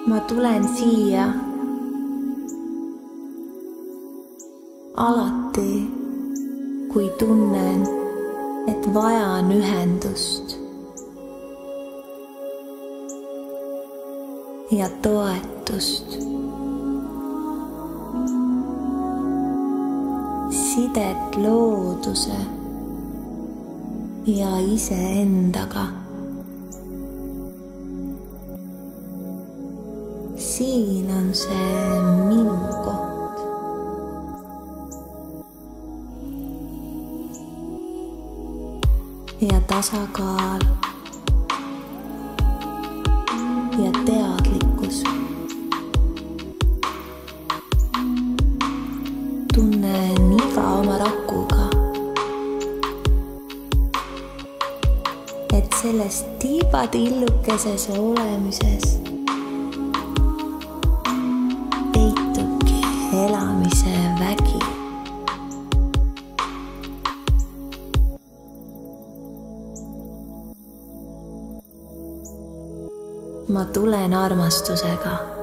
Ma tulen siia alati, kui tunnen, et vajan ühendust ja toetust, sidet looduse ja iseendaga. Siin on see minu koht. Ja tasakaal ja teadlikkus. Tunnen iga oma rakuga, et selles tiibatillukeses olemises peitubki elamise vägi. Ma tulen armastusega.